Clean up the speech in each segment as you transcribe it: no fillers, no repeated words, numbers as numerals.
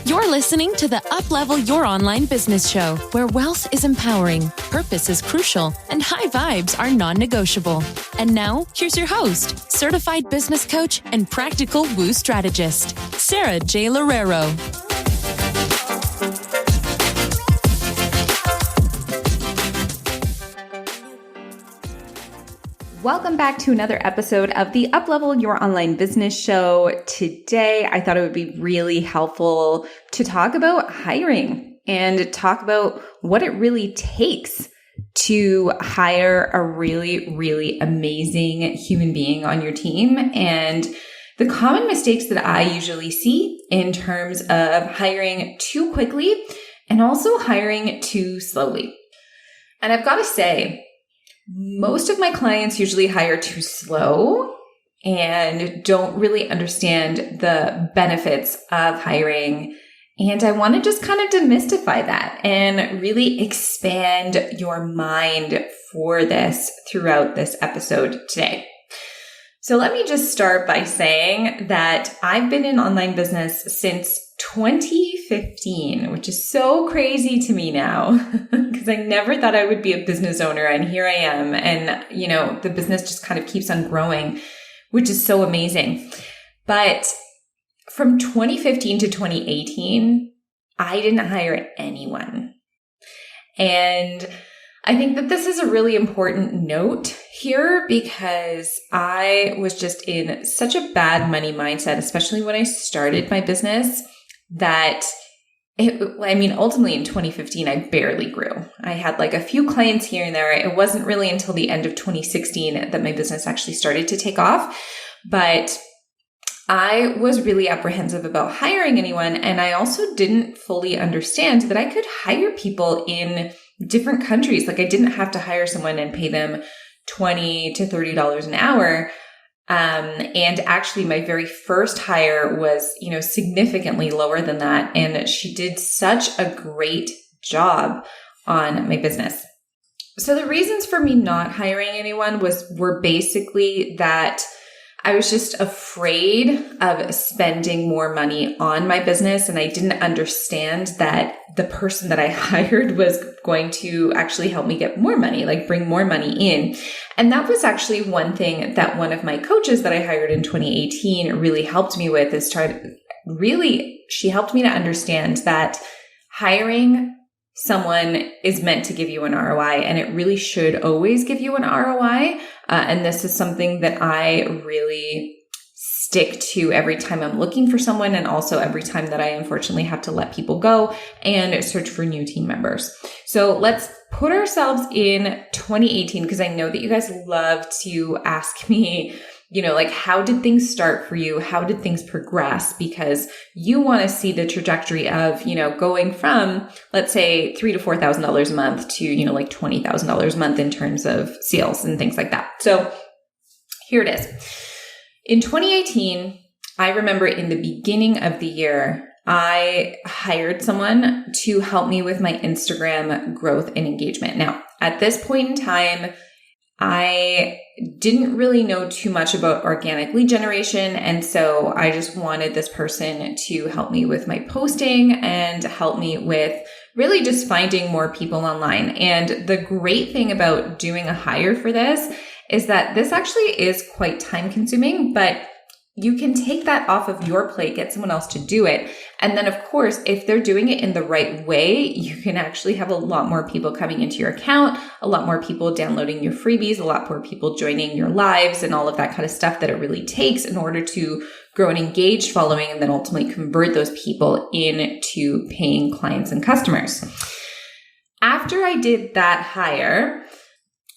You're listening to the Uplevel Your Online Business Show, where wealth is empowering, purpose is crucial, and high vibes are non-negotiable. And now, here's your host, certified business coach and practical woo strategist, Sarah J. Loureiro. Welcome back to another episode of the Uplevel Your Online Business Show. Today, I thought it would be really helpful to talk about hiring and talk about what it really takes to hire a really, really amazing human being on your team and the common mistakes that I usually see in terms of hiring too quickly and also hiring too slowly. And I've got to say, most of my clients usually hire too slow and don't really understand the benefits of hiring. And I want to just kind of demystify that and really expand your mind for this throughout this episode today. So let me just start by saying that I've been in online business since 2015, which is so crazy to me now because I never thought I would be a business owner, and here I am. And, you know, the business just kind of keeps on growing, which is so amazing. But from 2015 to 2018, I didn't hire anyone. And I think that this is a really important note here because I was just in such a bad money mindset, especially when I started my business, that ultimately in 2015, I barely grew. I had like a few clients here and there. It wasn't really until the end of 2016 that my business actually started to take off. But I was really apprehensive about hiring anyone. And I also didn't fully understand that I could hire people in different countries. Like I didn't have to hire someone and pay them $20 to $30 an hour. And actually my very first hire was, significantly lower than that. And she did such a great job on my business. So the reasons for me not hiring anyone were basically that I was just afraid of spending more money on my business. And I didn't understand that the person that I hired was going to actually help me get more money, like bring more money in. And that was actually one thing that one of my coaches that I hired in 2018 really helped me with, she helped me to understand that hiring someone is meant to give you an ROI, and it really should always give you an ROI. And this is something that I really stick to every time I'm looking for someone, and also every time that I unfortunately have to let people go and search for new team members. So let's put ourselves in 2018, because I know that you guys love to ask me, how did things start for you? How did things progress? Because you want to see the trajectory of, going from, let's say, $3,000 to $4,000 a month to, $20,000 a month in terms of sales and things like that. So here it is. In 2018, I remember in the beginning of the year, I hired someone to help me with my Instagram growth and engagement. Now, at this point in time, I didn't really know too much about organic lead generation. And so I just wanted this person to help me with my posting and help me with really just finding more people online. And the great thing about doing a hire for this is that this actually is quite time consuming, but you can take that off of your plate, get someone else to do it. And then, of course, if they're doing it in the right way, you can actually have a lot more people coming into your account, a lot more people downloading your freebies, a lot more people joining your lives, and all of that kind of stuff that it really takes in order to grow an engaged following and then ultimately convert those people into paying clients and customers. After I did that hire,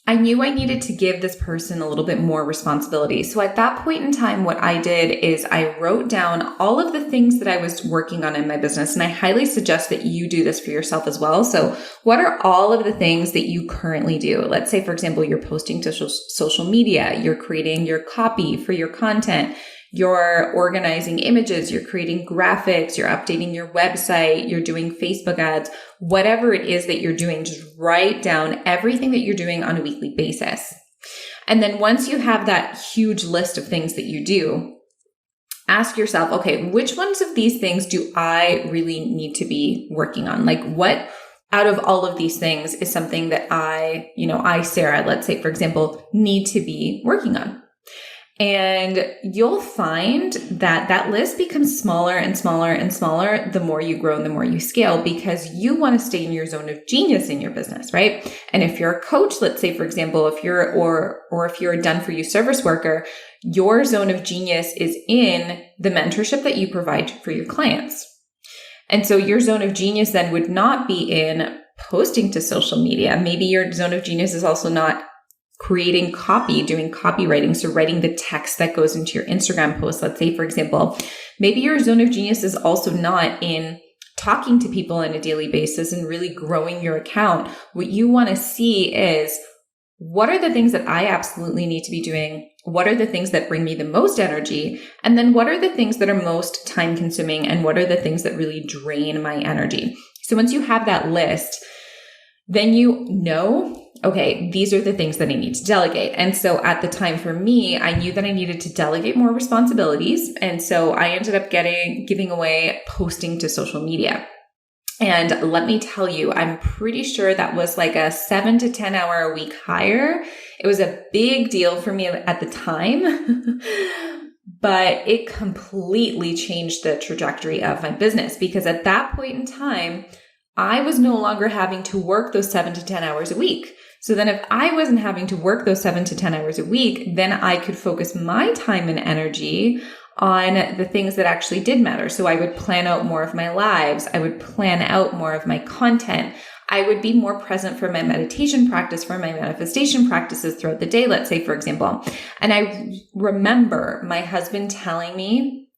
I knew I needed to give this person a little bit more responsibility. So at that point in time, what I did is I wrote down all of the things that I was working on in my business. And I highly suggest that you do this for yourself as well. So what are all of the things that you currently do? Let's say, for example, you're posting to social media, you're creating your copy for your content, you're organizing images, you're creating graphics, you're updating your website, you're doing Facebook ads, whatever it is that you're doing, just write down everything that you're doing on a weekly basis. And then once you have that huge list of things that you do, ask yourself, okay, which ones of these things do I really need to be working on? Like what out of all of these things is something that I, Sarah, let's say, for example, need to be working on? And you'll find that that list becomes smaller and smaller and smaller the more you grow and the more you scale, because you want to stay in your zone of genius in your business, right? And if you're a coach, let's say, for example, if you're a done for you service worker, your zone of genius is in the mentorship that you provide for your clients. And so your zone of genius then would not be in posting to social media. Maybe your zone of genius is also not creating copy, doing copywriting, so writing the text that goes into your Instagram post. Let's say, for example, maybe your zone of genius is also not in talking to people on a daily basis and really growing your account. What you want to see is, what are the things that I absolutely need to be doing? What are the things that bring me the most energy? And then what are the things that are most time consuming? And what are the things that really drain my energy? So once you have that list, then you know, okay, these are the things that I need to delegate. And so at the time for me, I knew that I needed to delegate more responsibilities. And so I ended up giving away posting to social media. And let me tell you, I'm pretty sure that was like a 7 to 10 hour a week hire. It was a big deal for me at the time, but it completely changed the trajectory of my business, because at that point in time, I was no longer having to work those 7 to 10 hours a week. So then if I wasn't having to work those 7 to 10 hours a week, then I could focus my time and energy on the things that actually did matter. So I would plan out more of my lives. I would plan out more of my content. I would be more present for my meditation practice, for my manifestation practices throughout the day, let's say, for example. And I remember my husband telling me,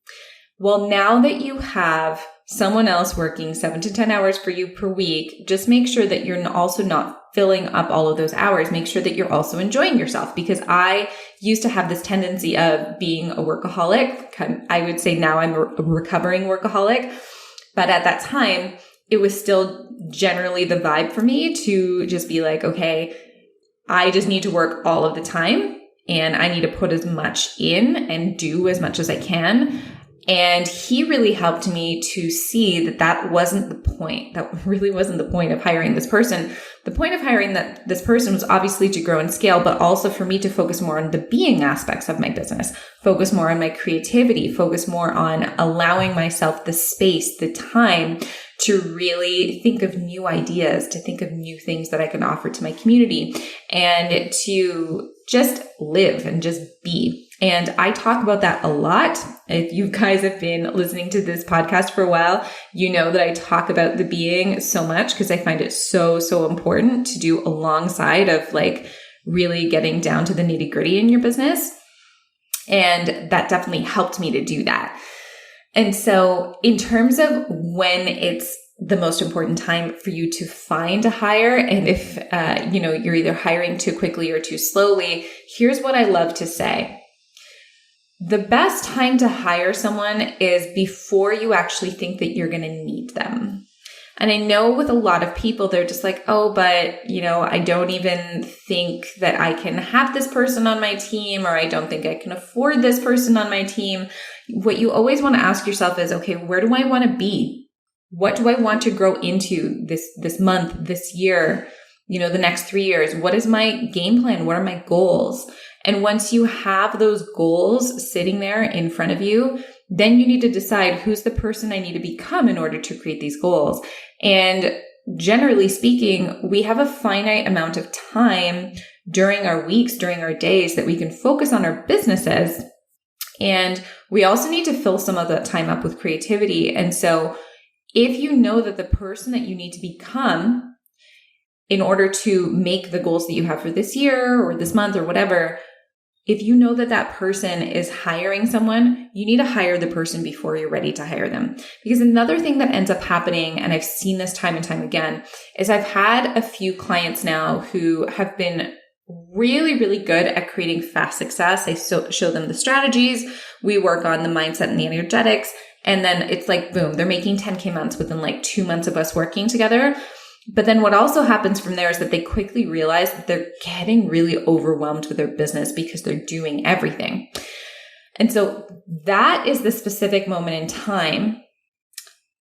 well, now that you have someone else working 7 to 10 hours for you per week, just make sure that you're also not filling up all of those hours. Make sure that you're also enjoying yourself, because I used to have this tendency of being a workaholic. I would say now I'm a recovering workaholic, but at that time, it was still generally the vibe for me to just be like, okay, I just need to work all of the time and I need to put as much in and do as much as I can. And he really helped me to see that that wasn't the point. That really wasn't the point of hiring this person. The point of hiring this person was obviously to grow and scale, but also for me to focus more on the being aspects of my business, focus more on my creativity, focus more on allowing myself the space, the time to really think of new ideas, to think of new things that I can offer to my community, and to just live and just be. And I talk about that a lot. If you guys have been listening to this podcast for a while, you know that I talk about the being so much because I find it so, so important to do alongside of like really getting down to the nitty gritty in your business. And that definitely helped me to do that. And so in terms of when it's the most important time for you to find a hire, and if you're either hiring too quickly or too slowly, here's what I love to say. The best time to hire someone is before you actually think that you're going to need them. And I know with a lot of people, they're just like, oh, but, I don't even think that I can have this person on my team, or I don't think I can afford this person on my team. What you always want to ask yourself is, okay, where do I want to be? What do I want to grow into this month, this year, the next 3 years? What is my game plan? What are my goals? And once you have those goals sitting there in front of you, then you need to decide who's the person I need to become in order to create these goals. And generally speaking, we have a finite amount of time during our weeks, during our days that we can focus on our businesses. And we also need to fill some of that time up with creativity. And so if you know that the person that you need to become in order to make the goals that you have for this year or this month or whatever, if you know that that person is hiring someone, you need to hire the person before you're ready to hire them. Because another thing that ends up happening, and I've seen this time and time again, is I've had a few clients now who have been really, really good at creating fast success. I show them the strategies. We work on the mindset and the energetics. And then it's like, boom, they're making 10K months within like 2 months of us working together. But then what also happens from there is that they quickly realize that they're getting really overwhelmed with their business because they're doing everything. And so that is the specific moment in time.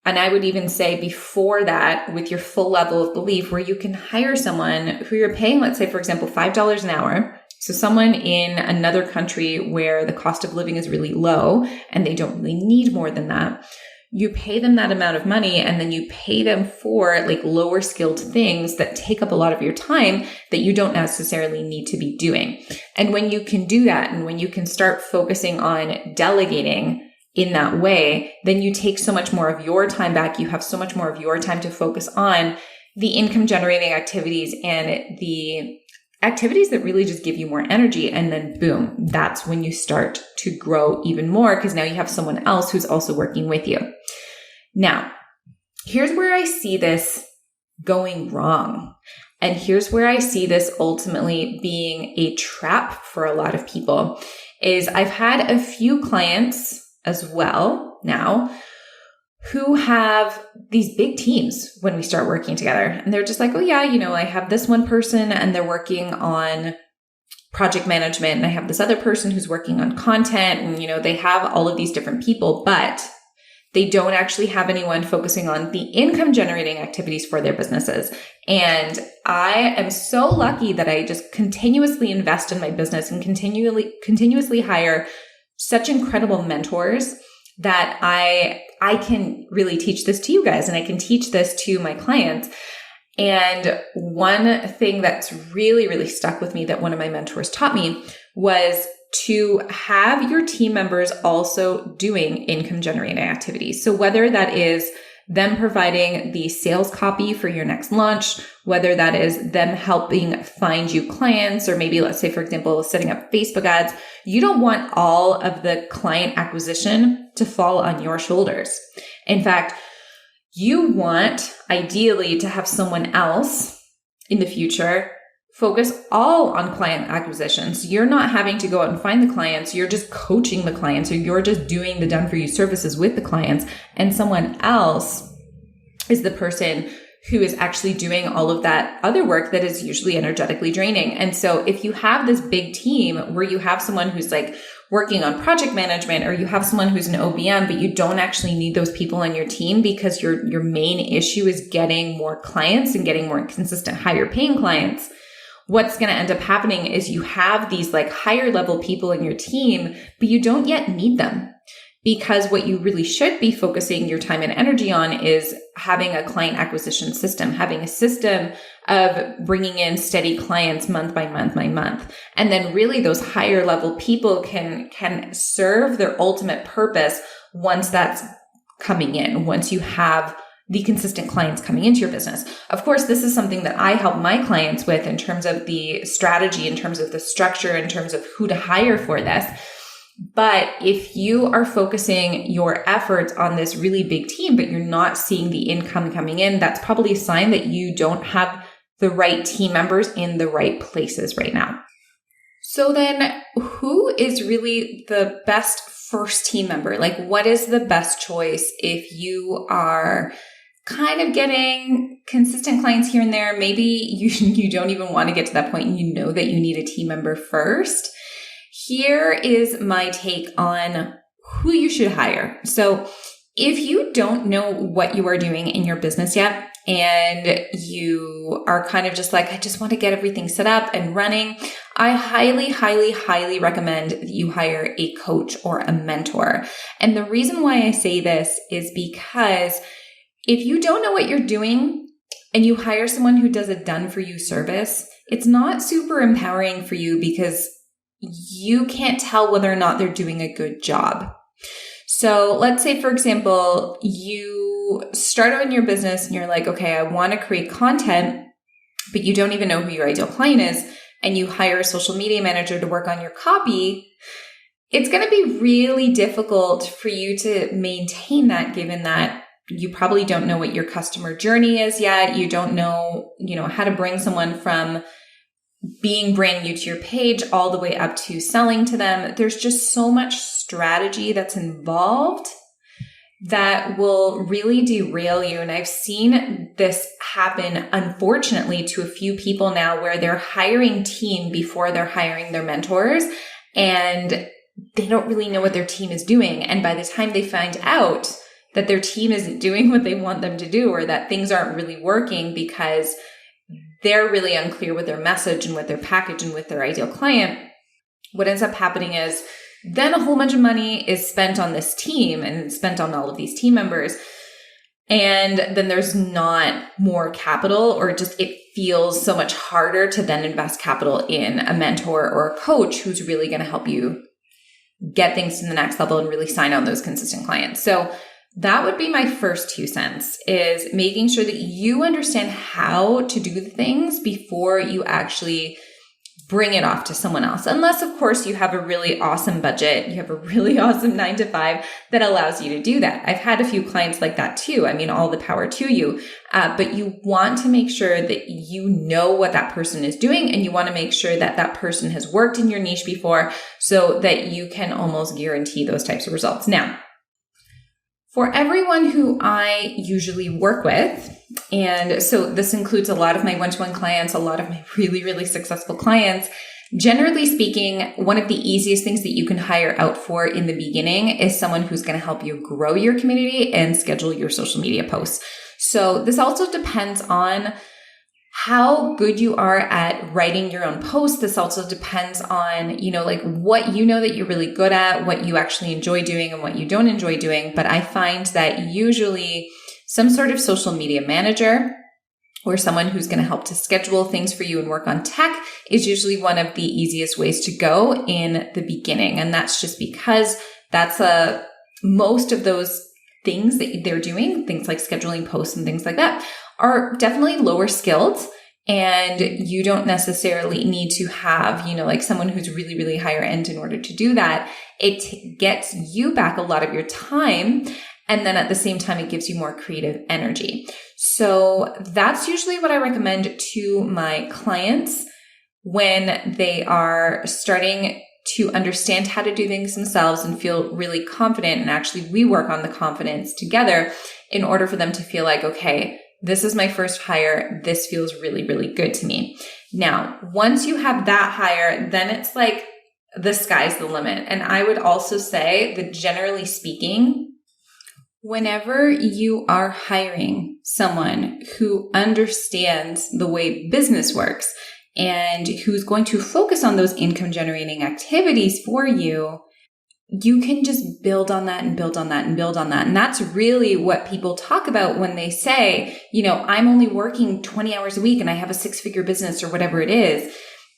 And I would even say before that, with your full level of belief, where you can hire someone who you're paying, let's say, for example, $5 an hour. So someone in another country where the cost of living is really low and they don't really need more than that. You pay them that amount of money and then you pay them for like lower skilled things that take up a lot of your time that you don't necessarily need to be doing. And when you can do that and when you can start focusing on delegating in that way, then you take so much more of your time back. You have so much more of your time to focus on the income generating activities and the activities that really just give you more energy. And then boom, that's when you start to grow even more because now you have someone else who's also working with you. Now, here's where I see this going wrong. And here's where I see this ultimately being a trap for a lot of people is I've had a few clients as well now who have these big teams when we start working together. And they're just like, oh yeah, I have this one person and they're working on project management and I have this other person who's working on content and, they have all of these different people, but they don't actually have anyone focusing on the income generating activities for their businesses. And I am so lucky that I just continuously invest in my business and continuously hire such incredible mentors that I can really teach this to you guys and I can teach this to my clients. And one thing that's really, really stuck with me that one of my mentors taught me was to have your team members also doing income generating activities. So whether that is them providing the sales copy for your next launch, whether that is them helping find you clients, or maybe let's say, for example, setting up Facebook ads, you don't want all of the client acquisition to fall on your shoulders. In fact, you want ideally to have someone else in the future focus all on client acquisitions. You're not having to go out and find the clients. You're just coaching the clients or you're just doing the done for you services with the clients. And someone else is the person who is actually doing all of that other work that is usually energetically draining. And so if you have this big team where you have someone who's like working on project management or you have someone who's an OBM, but you don't actually need those people on your team because your main issue is getting more clients and getting more consistent, higher paying clients, what's going to end up happening is you have these like higher level people in your team, but you don't yet need them. Because what you really should be focusing your time and energy on is having a client acquisition system, having a system of bringing in steady clients month by month by month. And then really those higher level people can serve their ultimate purpose once that's coming in, once you have the consistent clients coming into your business. Of course, this is something that I help my clients with in terms of the strategy, in terms of the structure, in terms of who to hire for this. But if you are focusing your efforts on this really big team, but you're not seeing the income coming in, that's probably a sign that you don't have the right team members in the right places right now. So then who is really the best first team member? Like, what is the best choice if you are kind of getting consistent clients here and there? Maybe you don't even want to get to that point and you know that you need a team member first. Here is my take on who you should hire. So if you don't know what you are doing in your business yet, and you are kind of just like, I just want to get everything set up and running, I highly, highly, highly recommend that you hire a coach or a mentor. And the reason why I say this is because if you don't know what you're doing and you hire someone who does a done for you service, it's not super empowering for you because you can't tell whether or not they're doing a good job. So let's say, for example, you start out in your business and you're like, okay, I want to create content, but you don't even know who your ideal client is, and you hire a social media manager to work on your copy. It's going to be really difficult for you to maintain that, given that you probably don't know what your customer journey is yet. You don't know, how to bring someone from being brand new to your page all the way up to selling to them. There's just so much strategy that's involved that will really derail you. And I've seen this happen, unfortunately, to a few people now where they're hiring team before they're hiring their mentors. And they don't really know what their team is doing. And by the time they find out that their team isn't doing what they want them to do, or that things aren't really working because they're really unclear with their message and with their package and with their ideal client, what ends up happening is then a whole bunch of money is spent on this team and spent on all of these team members. And then there's not more capital, or just it feels so much harder to then invest capital in a mentor or a coach who's really going to help you get things to the next level and really sign on those consistent clients. So that would be my first 2 cents, is making sure that you understand how to do the things before you actually bring it off to someone else. Unless, of course, you have a really awesome budget, you have a really awesome 9-to-5 that allows you to do that. I've had a few clients like that too. I mean, all the power to you. But you want to make sure that you know what that person is doing, and you want to make sure that that person has worked in your niche before, so that you can almost guarantee those types of results. Now, for everyone who I usually work with, and so this includes a lot of my one-to-one clients, a lot of my really, really successful clients, generally speaking, one of the easiest things that you can hire out for in the beginning is someone who's going to help you grow your community and schedule your social media posts. So this also depends on how good you are at writing your own posts. This also depends on, like what you know that you're really good at, what you actually enjoy doing and what you don't enjoy doing. But I find that usually some sort of social media manager or someone who's going to help to schedule things for you and work on tech is usually one of the easiest ways to go in the beginning. And that's just because that's most of those things that they're doing, things like scheduling posts and things like that, are definitely lower skilled, and you don't necessarily need to have, like someone who's really, really higher end in order to do that. It gets you back a lot of your time. And then at the same time, it gives you more creative energy. So that's usually what I recommend to my clients when they are starting to understand how to do things themselves and feel really confident. And actually, we work on the confidence together in order for them to feel like, okay, this is my first hire. This feels really, really good to me. Now, once you have that hire, then it's like the sky's the limit. And I would also say that generally speaking, whenever you are hiring someone who understands the way business works and who's going to focus on those income generating activities for you, you can just build on that and build on that and build on that. And that's really what people talk about when they say, I'm only working 20 hours a week and I have a 6-figure business or whatever it is,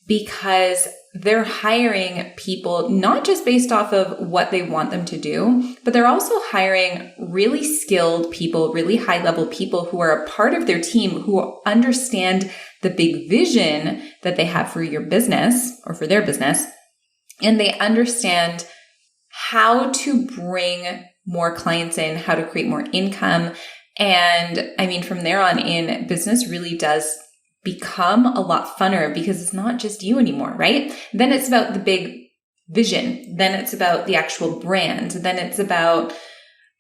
because they're hiring people not just based off of what they want them to do, but they're also hiring really skilled people, really high level people who are a part of their team, who understand the big vision that they have for your business or for their business. And they understand how to bring more clients in, how to create more income. And I mean, from there on in, business really does become a lot funner because it's not just you anymore, right? Then it's about the big vision. Then it's about the actual brand. Then it's about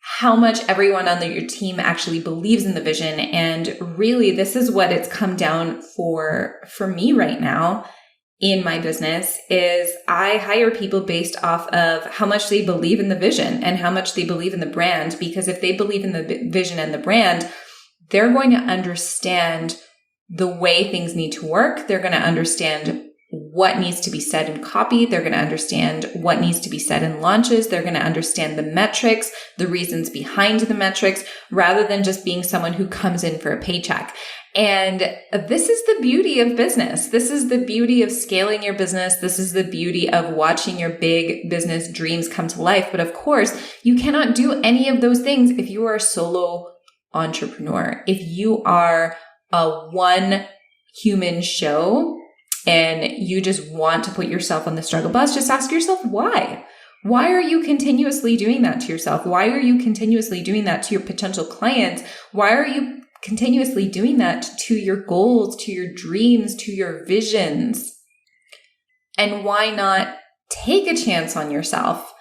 how much everyone on your team actually believes in the vision. And really, this is what it's come down for me right now in my business, is I hire people based off of how much they believe in the vision and how much they believe in the brand. Because if they believe in the vision and the brand, they're going to understand the way things need to work. They're going to understand what needs to be said in copy. They're going to understand what needs to be said in launches. They're going to understand the metrics, the reasons behind the metrics, rather than just being someone who comes in for a paycheck. And this is the beauty of business. This is the beauty of scaling your business. This is the beauty of watching your big business dreams come to life. But of course, you cannot do any of those things if you are a solo entrepreneur. If you are a one human show and you just want to put yourself on the struggle bus, just ask yourself why. Why are you continuously doing that to yourself? Why are you continuously doing that to your potential clients? Why are you continuously doing that to your goals, to your dreams, to your visions? And why not take a chance on yourself?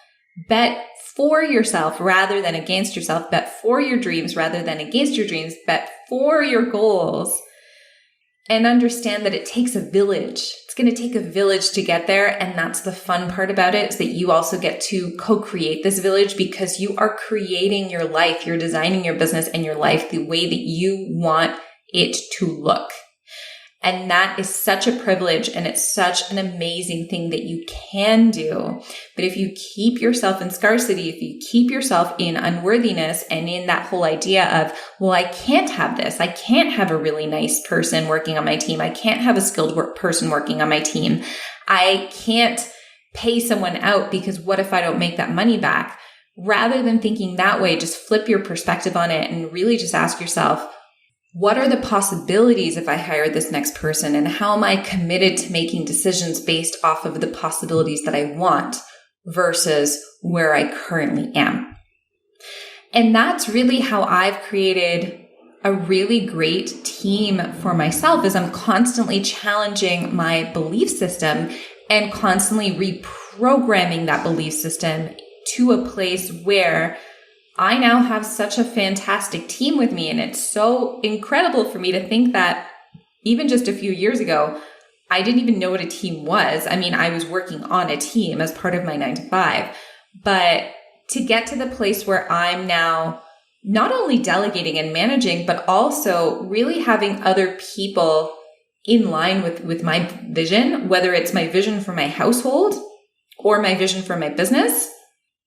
Bet for yourself rather than against yourself. Bet for your dreams rather than against your dreams. Bet for your goals. and understand that it takes a village. It's going to take a village to get there. And that's the fun part about it, is that you also get to co-create this village because you are creating your life. You're designing your business and your life the way that you want it to look. And that is such a privilege, and it's such an amazing thing that you can do. But if you keep yourself in scarcity, if you keep yourself in unworthiness and in that whole idea of, well, I can't have this. I can't have a really nice person working on my team. I can't have a skilled person working on my team. I can't pay someone out because what if I don't make that money back? Rather than thinking that way, just flip your perspective on it and really just ask yourself, what are the possibilities if I hire this next person, and how am I committed to making decisions based off of the possibilities that I want versus where I currently am? And that's really how I've created a really great team for myself, is I'm constantly challenging my belief system and constantly reprogramming that belief system to a place where I now have such a fantastic team with me. And it's so incredible for me to think that even just a few years ago, I didn't even know what a team was. I mean, I was working on a team as part of my 9-to-5, but to get to the place where I'm now not only delegating and managing, but also really having other people in line with my vision, whether it's my vision for my household or my vision for my business,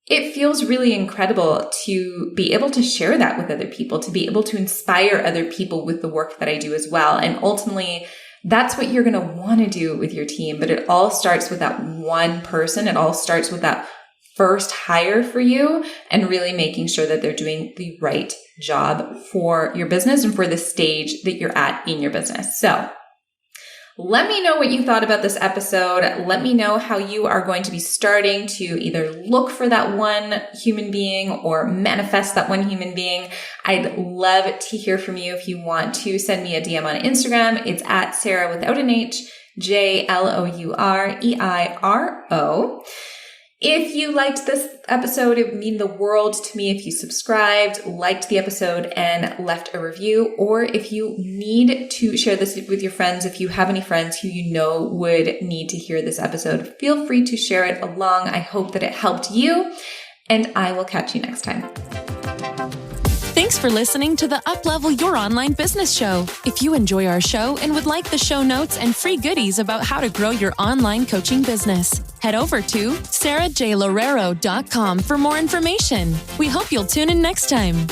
it feels really incredible to be able to share that with other people, to be able to inspire other people with the work that I do as well. And ultimately, that's what you're going to want to do with your team. But it all starts with that one person. It all starts with that first hire for you, and really making sure that they're doing the right job for your business and for the stage that you're at in your business. So let me know what you thought about this episode. Let me know how you are going to be starting to either look for that one human being or manifest that one human being. I'd love to hear from you. If you want to send me a DM on Instagram, it's at Sarah without an H, JLOUREIRO. If you liked this episode, it would mean the world to me if you subscribed, liked the episode, and left a review. Or if you need to share this with your friends, if you have any friends who you know would need to hear this episode, feel free to share it along. I hope that it helped you, and I will catch you next time. Thanks for listening to the Uplevel Your Online Business Show. If you enjoy our show and would like the show notes and free goodies about how to grow your online coaching business, head over to sarahjlorero.com for more information. We hope you'll tune in next time.